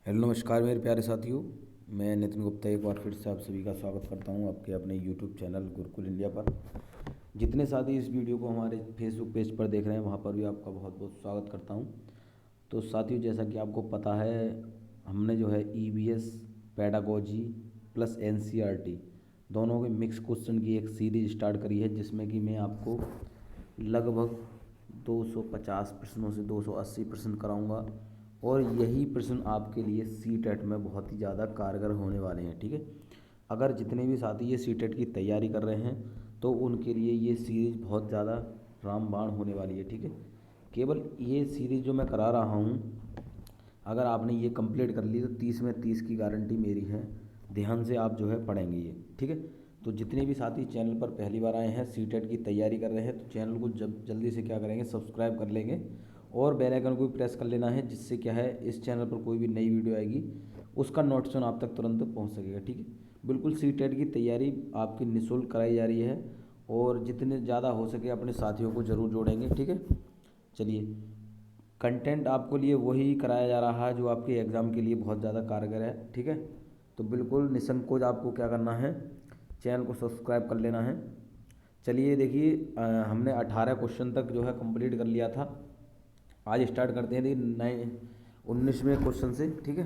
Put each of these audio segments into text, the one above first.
Hello नमस्कार मेरे प्यारे साथियों। मैं नितिन गुप्ता एक बार फिर से आप सभी का स्वागत करता हूं आपके अपने यूट्यूब चैनल गुरुकुल इंडिया पर। जितने साथी इस वीडियो को हमारे फेसबुक पेज पर देख रहे हैं वहां पर भी आपका बहुत बहुत स्वागत करता हूं। तो साथियों, जैसा कि आपको पता है, हमने जो है ईवीएस पेडागोजी प्लस एनसीईआरटी दोनों के मिक्स क्वेश्चन की एक सीरीज स्टार्ट करी है, जिसमें कि मैं आपको लगभग 250 प्रश्नों से 280 प्रश्न कराऊंगा। और यही प्रश्न आपके लिए सी टेट में बहुत ही ज़्यादा कारगर होने वाले हैं। ठीक है, अगर जितने भी साथी ये सी टेट की तैयारी कर रहे हैं तो उनके लिए ये सीरीज़ बहुत ज़्यादा रामबाण होने वाली है। ठीक है, केवल ये सीरीज़ जो मैं करा रहा हूँ, अगर आपने ये कंप्लीट कर ली तो 30 में 30 की गारंटी मेरी है। ध्यान से आप जो है पढ़ेंगे ये। ठीक है, तो जितने भी साथी चैनल पर पहली बार आए हैं, सी टेट की तैयारी कर रहे हैं, तो चैनल को जब जल्दी से क्या करेंगे, सब्सक्राइब कर लेंगे और बेल आइकन को भी प्रेस कर लेना है, जिससे क्या है इस चैनल पर कोई भी नई वीडियो आएगी उसका नोटिफिकेशन आप तक तुरंत पहुंच सकेगा। ठीक है, बिल्कुल सी टेट की तैयारी आपकी निःशुल्क कराई जा रही है और जितने ज़्यादा हो सके अपने साथियों को ज़रूर जोड़ेंगे। ठीक है, चलिए, कंटेंट आपको लिए वही कराया जा रहा है जो आपके एग्ज़ाम के लिए बहुत ज़्यादा कारगर है। ठीक है, तो बिल्कुल निसंकोच आपको क्या करना है, चैनल को सब्सक्राइब कर लेना है। चलिए देखिए, हमने 18 क्वेश्चन तक जो है कंप्लीट कर लिया था। आज स्टार्ट करते हैं देखिए नए 19वें क्वेश्चन से। ठीक है,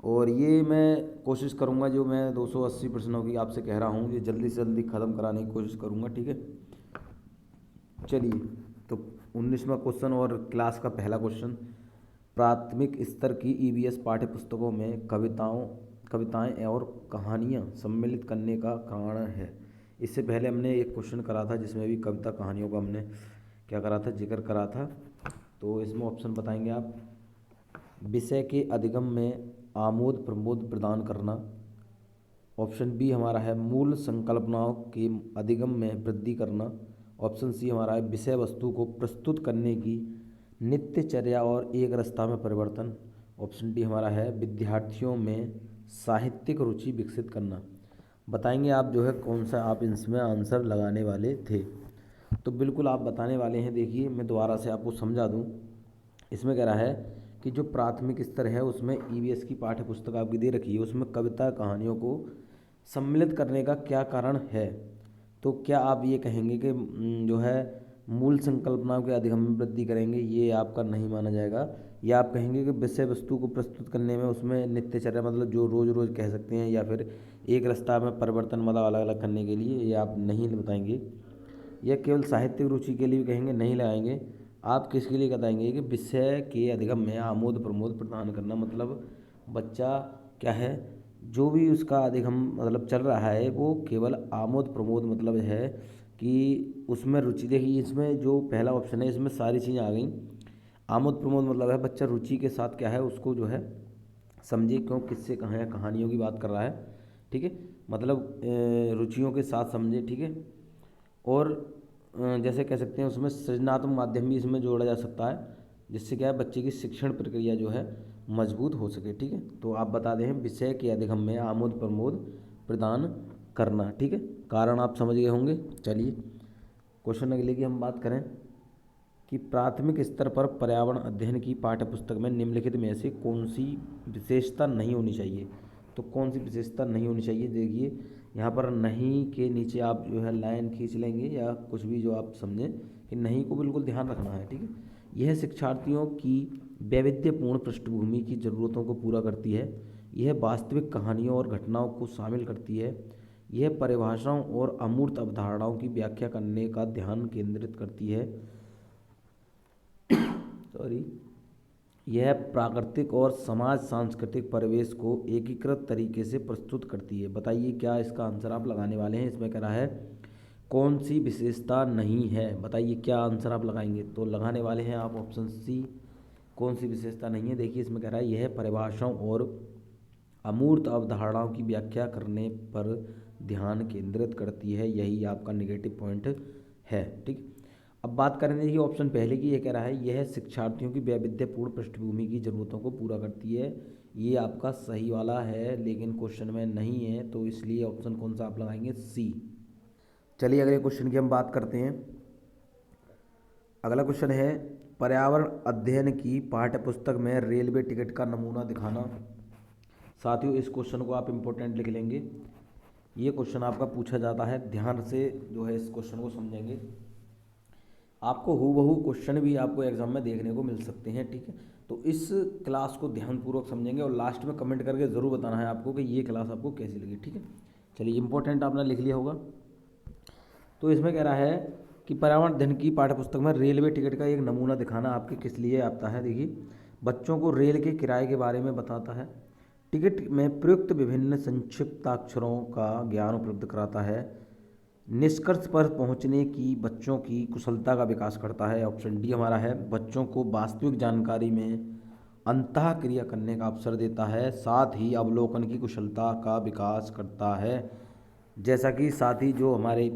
और ये मैं कोशिश करूँगा, जो मैं 280 प्रश्नों की आपसे कह रहा हूँ, ये जल्दी से जल्दी ख़त्म कराने की कोशिश करूँगा। ठीक है, चलिए, तो 19वां क्वेश्चन और क्लास का पहला क्वेश्चन। प्राथमिक स्तर की ईवीएस पाठ्य पुस्तकों में कविताएं और कहानियाँ सम्मिलित करने का कारण है। इससे पहले हमने एक क्वेश्चन करा था जिसमें भी कविता कहानियों का हमने क्या करा था, जिक्र करा था। तो इसमें ऑप्शन बताएंगे आप। विषय के अधिगम में आमोद प्रमोद प्रदान करना। ऑप्शन बी हमारा है मूल संकल्पनाओं के अधिगम में वृद्धि करना। ऑप्शन सी हमारा है विषय वस्तु को प्रस्तुत करने की नित्यचर्या और एक रास्ता में परिवर्तन। ऑप्शन डी हमारा है विद्यार्थियों में साहित्यिक रुचि विकसित करना। बताएंगे आप जो है कौन सा आप इसमें आंसर लगाने वाले थे। तो बिल्कुल आप बताने वाले हैं। देखिए, मैं दोबारा से आपको समझा दूं। इसमें कह रहा है कि जो प्राथमिक स्तर है उसमें ईवीएस की पाठ्य पुस्तक आपकी दे रखी है, उसमें कविता कहानियों को सम्मिलित करने का क्या कारण है। तो क्या आप ये कहेंगे कि जो है मूल संकल्पनाओं के अधिगम में वृद्धि करेंगे, ये आपका नहीं माना जाएगा। या आप कहेंगे कि विषय वस्तु को प्रस्तुत करने में उसमें नित्यचर्या मतलब जो रोज़ रोज़ कह सकते हैं, या फिर एक रास्ता में परिवर्तन मतलब अलग अलग करने के लिए, ये आप नहीं बताएंगे। या केवल साहित्यिक रुचि के लिए भी कहेंगे, नहीं लगाएंगे। आप किसके लिए बताएंगे कि विषय के अधिगम में आमोद प्रमोद प्रदान करना, मतलब बच्चा क्या है, जो भी उसका अधिगम मतलब चल रहा है वो केवल आमोद प्रमोद मतलब है कि उसमें रुचि। देखिए, इसमें जो पहला ऑप्शन है इसमें सारी चीज़ें आ गई। आमोद प्रमोद मतलब है बच्चा रुचि के साथ क्या है उसको जो है समझे, क्यों किससे कहाँ है, कहानियों की बात कर रहा है। ठीक है, मतलब रुचियों के साथ समझे। ठीक है, और जैसे कह सकते हैं उसमें सृजनात्मक माध्यम भी इसमें जोड़ा जा सकता है, जिससे क्या है बच्चे की शिक्षण प्रक्रिया जो है मजबूत हो सके। ठीक है, तो आप बता दें विषय के अधिगम में आमोद प्रमोद प्रदान करना। ठीक है, कारण आप समझ गए होंगे। चलिए, क्वेश्चन अगले की हम बात करें कि प्राथमिक स्तर पर पर्यावरण अध्ययन की पाठ्यपुस्तक में निम्नलिखित में से कौन सी विशेषता नहीं होनी चाहिए। तो कौन सी विशेषता नहीं होनी चाहिए, देखिए यहाँ पर नहीं के नीचे आप जो है लाइन खींच लेंगे या कुछ भी जो आप समझें कि नहीं को बिल्कुल ध्यान रखना है। ठीक है, यह शिक्षार्थियों की वैविध्यपूर्ण पृष्ठभूमि की ज़रूरतों को पूरा करती है। यह वास्तविक कहानियों और घटनाओं को शामिल करती है। यह परिभाषाओं और अमूर्त अवधारणाओं की व्याख्या करने का ध्यान केंद्रित करती है। सॉरी, यह प्राकृतिक और समाज सांस्कृतिक परिवेश को एकीकृत तरीके से प्रस्तुत करती है। बताइए क्या इसका आंसर आप लगाने वाले हैं। इसमें कह रहा है कौन सी विशेषता नहीं है, बताइए क्या आंसर आप लगाएंगे। तो लगाने वाले हैं आप ऑप्शन सी, कौन सी विशेषता नहीं है। देखिए, इसमें कह रहा है यह परिभाषाओं और अमूर्त अवधारणाओं की व्याख्या करने पर ध्यान केंद्रित करती है, यही आपका नेगेटिव पॉइंट है। ठीक, अब बात करें देखिए ऑप्शन पहले की। ये कह रहा है यह शिक्षार्थियों की वैविध्यपूर्ण पृष्ठभूमि की ज़रूरतों को पूरा करती है, ये आपका सही वाला है, लेकिन क्वेश्चन में नहीं है, तो इसलिए ऑप्शन कौन सा आप लगाएंगे, सी। चलिए अगले क्वेश्चन की हम बात करते हैं। अगला क्वेश्चन है पर्यावरण अध्ययन की पाठ्यपुस्तक में रेलवे टिकट का नमूना दिखाना। साथियों, इस क्वेश्चन को आप इम्पोर्टेंट लिख लेंगे। ये क्वेश्चन आपका पूछा जाता है, ध्यान से जो है इस क्वेश्चन को समझेंगे। आपको हूबहू क्वेश्चन भी आपको एग्जाम में देखने को मिल सकते हैं, ठीक है। तो इस क्लास को ध्यानपूर्वक समझेंगे और लास्ट में कमेंट करके ज़रूर बताना है आपको कि ये क्लास आपको कैसी लगी, ठीक है। चलिए, इम्पोर्टेंट आपने लिख लिया होगा। तो इसमें कह रहा है कि पर्यावरण अध्ययन की पाठ्यपुस्तक में रेलवे टिकट का एक नमूना दिखाना आपके किस लिए आता है। देखिए, बच्चों को रेल के किराए के बारे में बताता है, टिकट में प्रयुक्त विभिन्न संक्षिप्ताक्षरों का ज्ञान उपलब्ध कराता है, निष्कर्ष पर पहुंचने की बच्चों की कुशलता का विकास करता है। ऑप्शन डी हमारा है, बच्चों को वास्तविक जानकारी में अंतः क्रिया करने का अवसर देता है, साथ ही अवलोकन की कुशलता का विकास करता है। जैसा कि साथी जो हमारे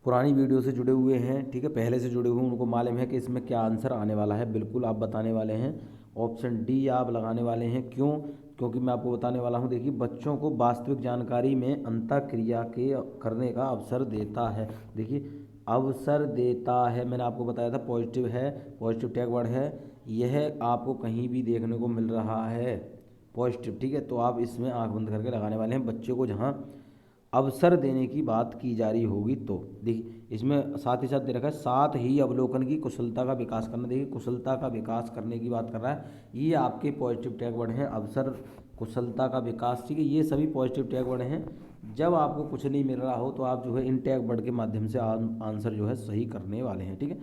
पुरानी वीडियो से जुड़े हुए हैं, ठीक है, पहले से जुड़े हुए, उनको मालूम है कि इसमें क्या आंसर आने वाला है। बिल्कुल आप बताने वाले हैं, ऑप्शन डी आप लगाने वाले हैं। क्यों? क्योंकि मैं आपको बताने वाला हूं। देखिए, बच्चों को वास्तविक जानकारी में अंतःक्रिया के करने का अवसर देता है। देखिए, अवसर देता है, मैंने आपको बताया था पॉजिटिव है, पॉजिटिव टैग वर्ड है, यह आपको कहीं भी देखने को मिल रहा है पॉजिटिव, ठीक है। तो आप इसमें आंख बंद करके लगाने वाले हैं, बच्चे को जहाँ अवसर देने की बात की जा रही होगी। तो देखिए, इसमें साथ ही साथ दे रखा है, साथ ही अवलोकन की कुशलता का विकास करना। देखिए, कुशलता का विकास करने की बात कर रहा है, ये आपके पॉजिटिव टैग वर्ड हैं। अवसर, कुशलता का विकास, ठीक है, ये सभी पॉजिटिव टैग वर्ड हैं। जब आपको कुछ नहीं मिल रहा हो तो आप जो है इन टैग वर्ड के माध्यम से आंसर जो है सही करने वाले हैं, ठीक है।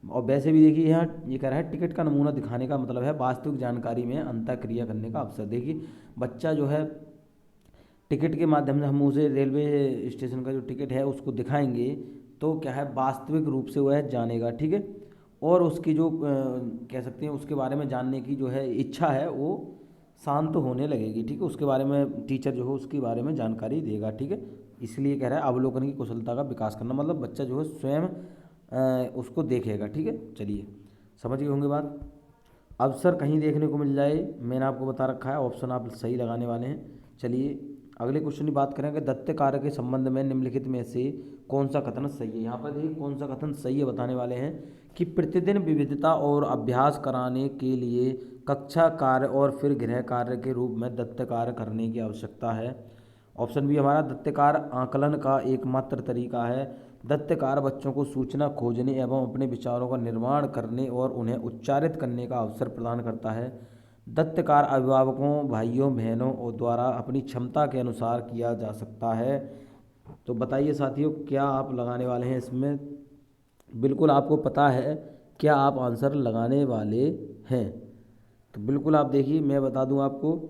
और वैसे भी देखिए, यहाँ ये कह रहा है टिकट का नमूना दिखाने का मतलब है वास्तविक जानकारी में अंतःक्रिया करने का अवसर। देखिए, बच्चा जो है टिकट के माध्यम से हम उसे रेलवे स्टेशन का जो टिकट है उसको दिखाएंगे तो क्या है, वास्तविक रूप से वह जानेगा, ठीक है। और उसकी जो कह सकते हैं उसके बारे में जानने की जो है इच्छा है वो शांत होने लगेगी, ठीक है। उसके बारे में टीचर जो है उसके बारे में जानकारी देगा, ठीक है। इसलिए कह रहा है अवलोकन की कुशलता का विकास करना, मतलब बच्चा जो है स्वयं उसको देखेगा, ठीक है। चलिए, समझ गए होंगे बात। अवसर कहीं देखने को मिल जाए, मैंने आपको बता रखा है, ऑप्शन आप सही लगाने वाले हैं। चलिए, अगले क्वेश्चन की बात करें कि दत्त कार्य के संबंध में निम्नलिखित में से कौन सा कथन सही है। यहाँ पर देखिए, कौन सा कथन सही है बताने वाले हैं कि प्रतिदिन विविधता और अभ्यास कराने के लिए कक्षा कार्य और फिर गृह कार्य के रूप में दत्त कार्य करने की आवश्यकता है। ऑप्शन बी हमारा, दत्त कार्य आकलन का एकमात्र तरीका है। दत्त कार्य बच्चों को सूचना खोजने एवं अपने विचारों का निर्माण करने और उन्हें उच्चारित करने का अवसर प्रदान करता है। दत्त कार्य अभिभावकों, भाइयों बहनों और द्वारा अपनी क्षमता के अनुसार किया जा सकता है। तो बताइए साथियों, क्या आप लगाने वाले हैं इसमें? बिल्कुल आपको पता है क्या आप आंसर लगाने वाले हैं? तो बिल्कुल आप देखिए, मैं बता दूं आपको,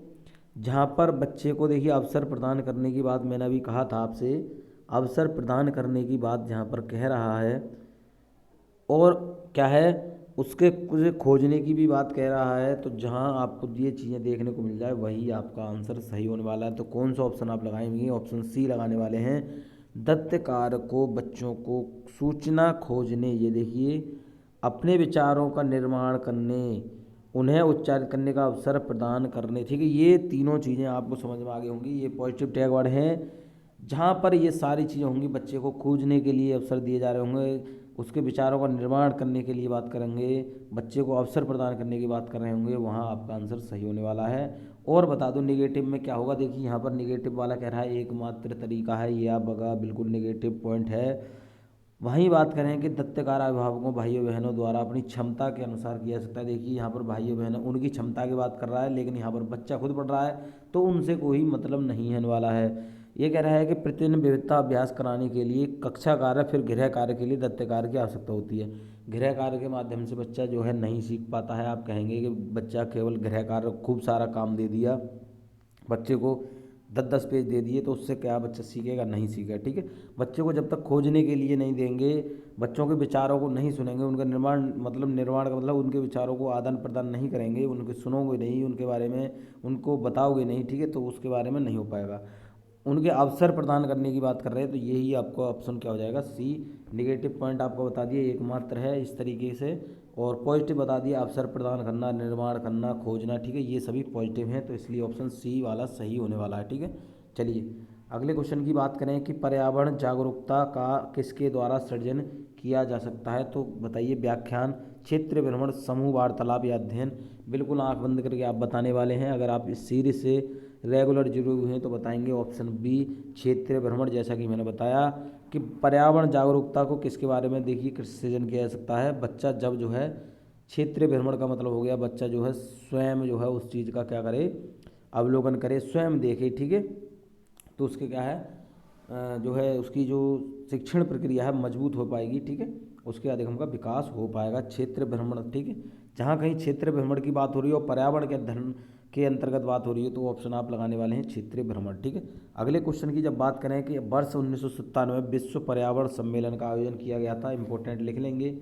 जहाँ पर बच्चे को देखिए अवसर प्रदान करने की बात मैंने अभी कहा था आपसे, अवसर प्रदान करने की बात जहाँ पर कह रहा है और क्या है, उसके कुछ खोजने की भी बात कह रहा है। तो जहाँ आपको ये चीज़ें देखने को मिल जाए वही आपका आंसर सही होने वाला है। तो कौन सा ऑप्शन आप लगाएंगे? ऑप्शन सी लगाने वाले हैं। दत्त कार्य को बच्चों को सूचना खोजने, ये देखिए, अपने विचारों का निर्माण करने, उन्हें उच्चारित करने का अवसर प्रदान करने, ठीक है, ये तीनों चीज़ें आपको समझ में आ गई होंगी। ये पॉजिटिव टैग वर्ड हैं, जहाँ पर ये सारी चीज़ें होंगी, बच्चे को खोजने के लिए अवसर दिए जा रहे होंगे, उसके विचारों का निर्माण करने के लिए बात करेंगे, बच्चे को अवसर प्रदान करने की बात कर रहे होंगे, वहाँ आपका आंसर सही होने वाला है। और बता दो निगेटिव में क्या होगा। देखिए, यहाँ पर निगेटिव वाला कह रहा है एकमात्र तरीका है, ये आप बगा बिल्कुल निगेटिव पॉइंट है। वहीं बात करें कि दत्त कार्य अभिभावकों, भाइयों बहनों द्वारा अपनी क्षमता के अनुसार किया जा सकता है। देखिए, यहाँ पर भाइयों बहनों उनकी क्षमता की बात कर रहा है, लेकिन यहाँ पर बच्चा खुद पढ़ रहा है तो उनसे कोई मतलब नहीं होने वाला है। ये कह रहा है कि प्रतिदिन विविधता अभ्यास कराने के लिए कक्षा कार्य फिर गृह कार्य के लिए दत्त कार्य की आवश्यकता होती है। गृह कार्य के माध्यम से बच्चा जो है नहीं सीख पाता है। आप कहेंगे कि बच्चा केवल गृह कार्य, खूब सारा काम दे दिया बच्चे को, 10-10 पेज दे दिए, तो उससे क्या बच्चा सीखेगा? नहीं सीखेगा, ठीक है। बच्चे को जब तक खोजने के लिए नहीं देंगे, बच्चों के विचारों को नहीं सुनेंगे, उनका निर्माण का मतलब उनके विचारों को आदान प्रदान नहीं करेंगे, उनके सुनोगे नहीं, उनके बारे में उनको बताओगे नहीं, ठीक है, तो उसके बारे में नहीं हो पाएगा। उनके अवसर प्रदान करने की बात कर रहे हैं, तो यही आपका ऑप्शन क्या हो जाएगा? सी। नेगेटिव पॉइंट आपको बता दिए एकमात्र है इस तरीके से, और पॉजिटिव बता दिया अवसर प्रदान करना, निर्माण करना, खोजना, ठीक है, ये सभी पॉजिटिव हैं। तो इसलिए ऑप्शन सी वाला सही होने वाला है, ठीक है। चलिए, अगले क्वेश्चन की बात करें कि पर्यावरण जागरूकता का किसके द्वारा सृजन किया जा सकता है। तो बताइए, व्याख्यान, क्षेत्र भ्रमण, समूह वार्तालाप या अध्ययन। बिल्कुल आंख बंद करके आप बताने वाले हैं। अगर आप इस सीरीज से रेगुलर जुड़े हुए हैं तो बताएंगे ऑप्शन बी क्षेत्रीय भ्रमण। जैसा कि मैंने बताया कि पर्यावरण जागरूकता को किसके बारे में देखिए सृजन किया जा सकता है। बच्चा जब जो है क्षेत्रीय भ्रमण का मतलब हो गया बच्चा जो है स्वयं जो है उस चीज़ का क्या करे, अवलोकन करे, स्वयं देखे, ठीक है। तो उसके क्या है जो है उसकी जो शिक्षण प्रक्रिया है मजबूत हो पाएगी, ठीक है। उसके अधिगम का विकास हो पाएगा क्षेत्र भ्रमण, ठीक है। जहाँ कहीं क्षेत्र भ्रमण की बात हो रही है और पर्यावरण के अध्ययन के अंतर्गत बात हो रही है तो ऑप्शन आप लगाने वाले हैं क्षेत्रीय भ्रमण, ठीक है। अगले क्वेश्चन की जब बात करें कि वर्ष 1997 में विश्व पर्यावरण सम्मेलन का आयोजन किया गया था। इंपॉर्टेंट लिख लेंगे,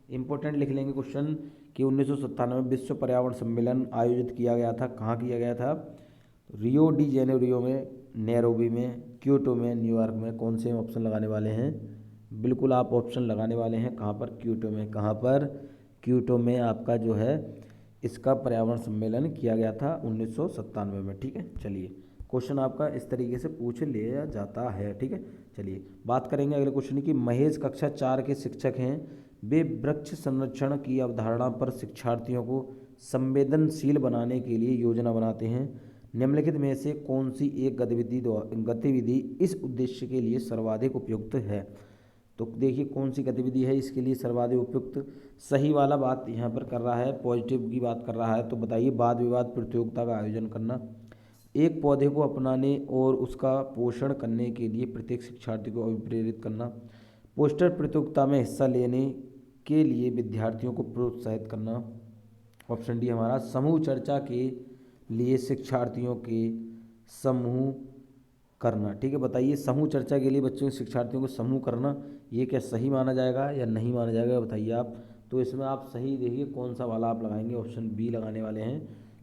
इंपॉर्टेंट लिख लेंगे क्वेश्चन कि 1997 में विश्व पर्यावरण सम्मेलन आयोजित किया गया था। कहाँ किया गया था? रियो डी जेनेरियो में, नैरोबी में, क्योटो में, न्यूयॉर्क में। कौन से ऑप्शन लगाने वाले हैं? बिल्कुल आप ऑप्शन लगाने वाले हैं कहाँ पर? क्योटो में। कहाँ पर? क्योटो में आपका जो है इसका पर्यावरण सम्मेलन किया गया था 1997 में, ठीक है। चलिए क्वेश्चन आपका इस तरीके से पूछ लिया जाता है, ठीक है। चलिए बात करेंगे अगले क्वेश्चन की। महेश कक्षा 4 के शिक्षक हैं। वे वृक्ष संरक्षण की अवधारणा पर शिक्षार्थियों को संवेदनशील बनाने के लिए योजना बनाते हैं। निम्नलिखित में से कौन सी एक गतिविधि इस उद्देश्य के लिए सर्वाधिक उपयुक्त है? तो देखिए कौन सी गतिविधि है इसके लिए सर्वाधिक उपयुक्त। सही वाला बात यहाँ पर कर रहा है, पॉजिटिव की बात कर रहा है। तो बताइए वाद विवाद प्रतियोगिता का आयोजन करना, एक पौधे को अपनाने और उसका पोषण करने के लिए प्रत्येक शिक्षार्थी को अभिप्रेरित करना, पोस्टर प्रतियोगिता में हिस्सा लेने के लिए विद्यार्थियों को प्रोत्साहित करना। ऑप्शन डी हमारा समूह चर्चा के लिए शिक्षार्थियों के समूह करना, ठीक है। बताइए समूह चर्चा के लिए बच्चों शिक्षार्थियों को समूह करना ये क्या सही माना जाएगा या नहीं माना जाएगा, बताइए आप। तो इसमें आप सही देखिए कौन सा वाला आप लगाएंगे, ऑप्शन बी लगाने वाले हैं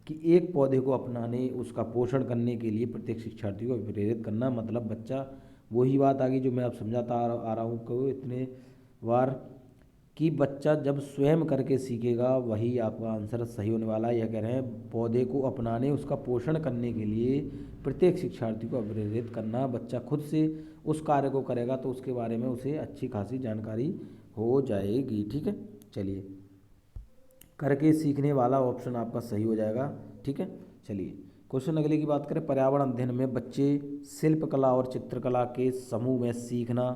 कि एक पौधे को अपनाने उसका पोषण करने के लिए प्रत्येक शिक्षार्थी को प्रेरित करना। मतलब बच्चा वही बात आ गई जो मैं आप समझाता आ रहा हूँ को इतने बार कि बच्चा जब स्वयं करके सीखेगा वही आपका आंसर सही होने वाला है। यह कह रहे हैं पौधे को अपनाने उसका पोषण करने के लिए प्रत्येक शिक्षार्थी को प्रेरित करना। बच्चा खुद से उस कार्य को करेगा तो उसके बारे में उसे अच्छी खासी जानकारी हो जाएगी, ठीक है। चलिए करके सीखने वाला ऑप्शन आपका सही हो जाएगा, ठीक है। चलिए क्वेश्चन अगले की बात करें। पर्यावरण अध्ययन में बच्चे शिल्पकला और चित्रकला के समूह में सीखना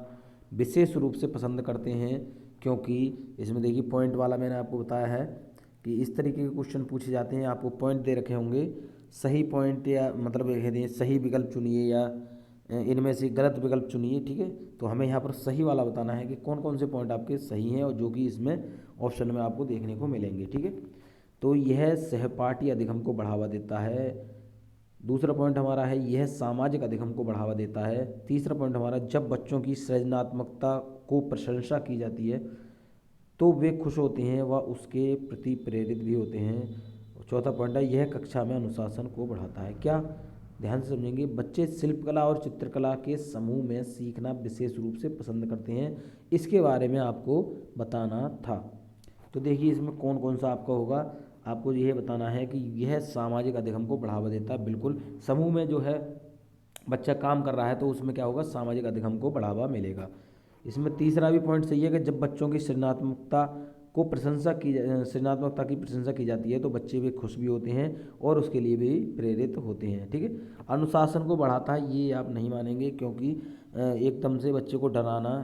विशेष रूप से पसंद करते हैं क्योंकि इसमें देखिए पॉइंट वाला मैंने आपको बताया है कि इस तरीके के क्वेश्चन पूछे जाते हैं। आपको पॉइंट दे रखे होंगे, सही पॉइंट या मतलब यह सही विकल्प चुनिए या इनमें से गलत विकल्प चुनिए, ठीक है। तो हमें यहाँ पर सही वाला बताना है कि कौन कौन से पॉइंट आपके सही हैं और जो कि इसमें ऑप्शन में आपको देखने को मिलेंगे, ठीक है। तो यह सहपाठी अधिगम को बढ़ावा देता है। दूसरा पॉइंट हमारा है यह सामाजिक अधिगम को बढ़ावा देता है। तीसरा पॉइंट हमारा जब बच्चों की सृजनात्मकता को प्रशंसा की जाती है तो वे खुश होते हैं व उसके प्रति प्रेरित भी होते हैं। चौथा पॉइंट है यह कक्षा में अनुशासन को बढ़ाता है। क्या? ध्यान से समझेंगे। बच्चे शिल्पकला और चित्रकला के समूह में सीखना विशेष रूप से पसंद करते हैं, इसके बारे में आपको बताना था। तो देखिए इसमें कौन कौन सा आपका होगा, आपको यह बताना है कि यह सामाजिक अधिगम को बढ़ावा देता है। बिल्कुल समूह में जो है बच्चा काम कर रहा है तो उसमें क्या होगा, सामाजिक अधिगम को बढ़ावा मिलेगा। इसमें तीसरा भी पॉइंट सही है कि जब बच्चों की सृजनात्मकता की प्रशंसा की जाती है तो बच्चे भी खुश भी होते हैं और उसके लिए भी प्रेरित होते हैं, ठीक है। अनुशासन को बढ़ाता है ये आप नहीं मानेंगे क्योंकि एकदम से बच्चे को डराना,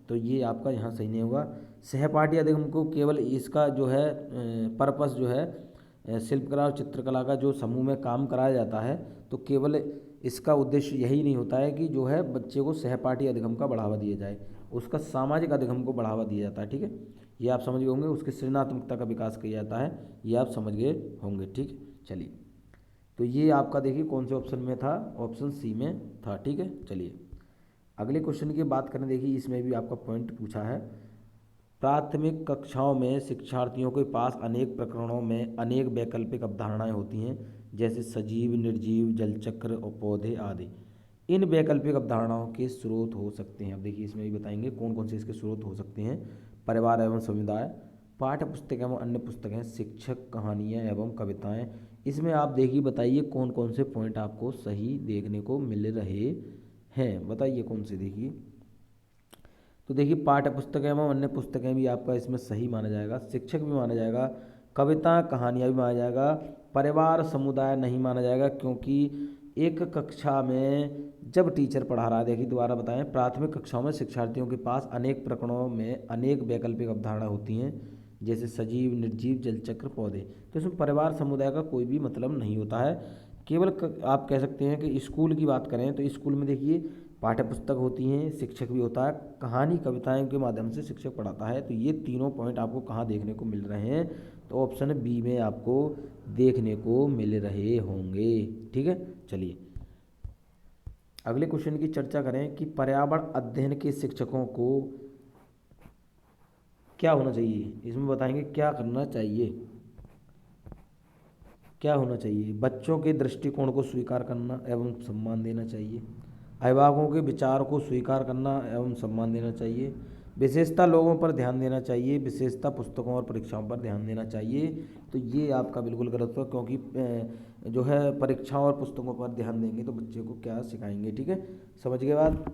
तो ये आपका यहाँ सही नहीं होगा। सहपाठी अधिगम को केवल इसका जो है पर्पस जो है शिल्पकला और चित्रकला का जो समूह में काम कराया जाता है तो केवल इसका उद्देश्य यही नहीं होता है कि जो है बच्चे को सहपाठी अधिगम का बढ़ावा दिया जाए, उसका सामाजिक अधिगम को बढ़ावा दिया जाता है, ठीक है। ये आप समझ गए होंगे। उसकी सृजनात्मकता का विकास किया जाता है, ये आप समझ गए होंगे, ठीक है। चलिए तो ये आपका देखिए कौन से ऑप्शन में था, ऑप्शन सी में था, ठीक है। चलिए अगले क्वेश्चन की बात करें। देखिए इसमें भी आपका पॉइंट पूछा है। प्राथमिक कक्षाओं में शिक्षार्थियों के पास अनेक प्रकरणों में अनेक वैकल्पिक अवधारणाएं होती हैं जैसे सजीव, निर्जीव, जलचक्र और पौधे आदि। इन वैकल्पिक अवधारणाओं के स्रोत हो सकते हैं। अब देखिए इसमें भी बताएंगे कौन कौन से इसके स्रोत हो सकते हैं। परिवार एवं समुदाय, पाठ्य पुस्तक एवं अन्य पुस्तकें, शिक्षक, कहानियाँ एवं कविताएं। इसमें आप देखिए बताइए कौन कौन से पॉइंट आपको सही देखने को मिल रहे हैं, बताइए कौन से। देखिए तो देखिए पाठ्य पुस्तकें एवं अन्य पुस्तकें भी आपका इसमें सही माना जाएगा, शिक्षक भी माना जाएगा, कविता कहानियाँ भी माना जाएगा, परिवार समुदाय नहीं माना जाएगा, क्योंकि एक कक्षा में जब टीचर पढ़ा रहा है, देखिए दोबारा बताएं, प्राथमिक कक्षाओं में शिक्षार्थियों के पास अनेक प्रकरणों में अनेक वैकल्पिक अवधारणा होती हैं, जैसे सजीव, निर्जीव, जलचक्र, पौधे। तो इसमें परिवार समुदाय का कोई भी मतलब नहीं होता है। केवल आप कह सकते हैं कि स्कूल की बात करें तो स्कूल में देखिए पाठ्य पुस्तक होती हैं, शिक्षक भी होता है, कहानी कविताएं के माध्यम से शिक्षक पढ़ाता है। तो ये तीनों पॉइंट आपको कहाँ देखने को मिल रहे हैं? तो ऑप्शन बी में आपको देखने को मिल रहे होंगे। ठीक है, चलिए अगले क्वेश्चन की चर्चा करें कि पर्यावरण अध्ययन के शिक्षकों को क्या होना चाहिए। इसमें बताएंगे क्या करना चाहिए, क्या होना चाहिए। बच्चों के दृष्टिकोण को स्वीकार करना एवं सम्मान देना चाहिए, अभिभावकों के विचार को स्वीकार करना एवं सम्मान देना चाहिए, विशेषता लोगों पर ध्यान देना चाहिए, विशेषता पुस्तकों और परीक्षाओं पर ध्यान देना चाहिए। तो ये आपका बिल्कुल गलत हुआ, क्योंकि जो है परीक्षाओं और पुस्तकों पर ध्यान देंगे तो बच्चे को क्या सिखाएंगे। ठीक है, समझ गए बात।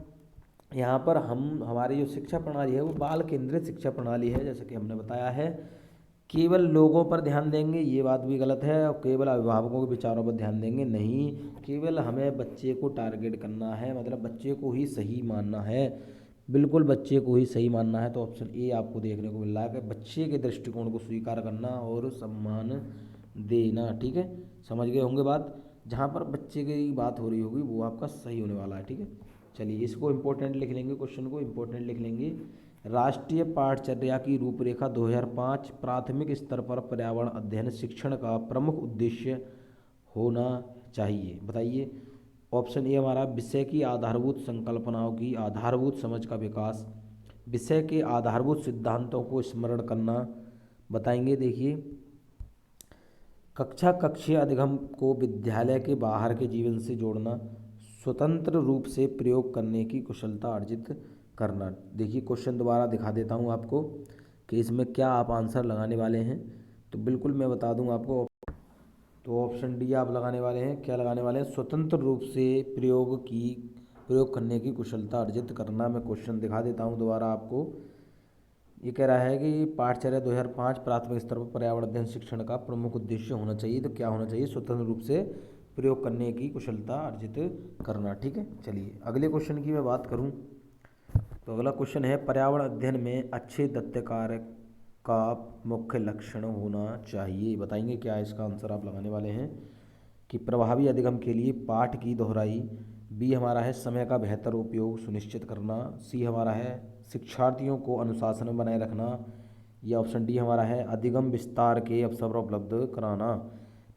यहाँ पर हम हमारी जो शिक्षा प्रणाली है वो बाल केंद्रित शिक्षा प्रणाली है, जैसे कि हमने बताया है। केवल लोगों पर ध्यान देंगे ये बात भी गलत है, और केवल अभिभावकों के विचारों पर ध्यान देंगे नहीं, केवल हमें बच्चे को टारगेट करना है, मतलब बच्चे को ही सही मानना है, बिल्कुल बच्चे को ही सही मानना है। तो ऑप्शन ए आपको देखने को मिल रहा है कि बच्चे के दृष्टिकोण को स्वीकार करना और सम्मान देना। ठीक है, समझ गए होंगे बात। जहाँ पर बच्चे की बात हो रही होगी वो आपका सही होने वाला है। ठीक है, चलिए इसको इम्पोर्टेंट लिख लेंगे, क्वेश्चन को इम्पोर्टेंट लिख लेंगे। राष्ट्रीय पाठचर्या की रूपरेखा 2005 प्राथमिक स्तर पर पर्यावरण अध्ययन शिक्षण का प्रमुख उद्देश्य होना चाहिए। बताइए। ऑप्शन ए हमारा विषय की आधारभूत संकल्पनाओं की आधारभूत समझ का विकास, विषय के आधारभूत सिद्धांतों को स्मरण करना। बताएंगे, देखिए कक्षीय अधिगम को विद्यालय के बाहर के जीवन से जोड़ना, स्वतंत्र रूप से प्रयोग करने की कुशलता अर्जित करना। देखिए क्वेश्चन दोबारा दिखा देता हूँ आपको कि इसमें क्या आप आंसर लगाने वाले हैं। तो बिल्कुल मैं बता दूँ आपको। तो ऑप्शन डी आप लगाने वाले हैं, क्या लगाने वाले हैं? स्वतंत्र रूप से प्रयोग करने की कुशलता अर्जित करना। मैं क्वेश्चन दिखा देता हूँ दोबारा आपको। ये कह रहा है कि पाठचर्या 2005 प्राथमिक स्तर पर पर्यावरण अध्ययन शिक्षण का प्रमुख उद्देश्य होना चाहिए। तो क्या होना चाहिए? स्वतंत्र रूप से प्रयोग करने की कुशलता अर्जित करना। ठीक है, चलिए अगले क्वेश्चन की मैं बात करूं तो अगला क्वेश्चन है पर्यावरण अध्ययन में अच्छे दत्तकार का मुख्य लक्षण होना चाहिए। बताएंगे क्या है इसका आंसर आप लगाने वाले हैं कि प्रभावी अधिगम के लिए पाठ की दोहराई, बी हमारा है समय का बेहतर उपयोग सुनिश्चित करना, सी हमारा है शिक्षार्थियों को अनुशासन में बनाए रखना, या ऑप्शन डी हमारा है अधिगम विस्तार के अवसर उपलब्ध कराना।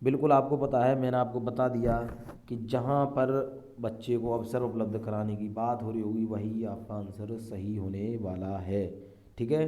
बिल्कुल आपको पता है, मैंने आपको बता दिया कि जहाँ पर बच्चे को अवसर उपलब्ध कराने की बात हो रही होगी वही आपका आंसर सही होने वाला है। ठीक है,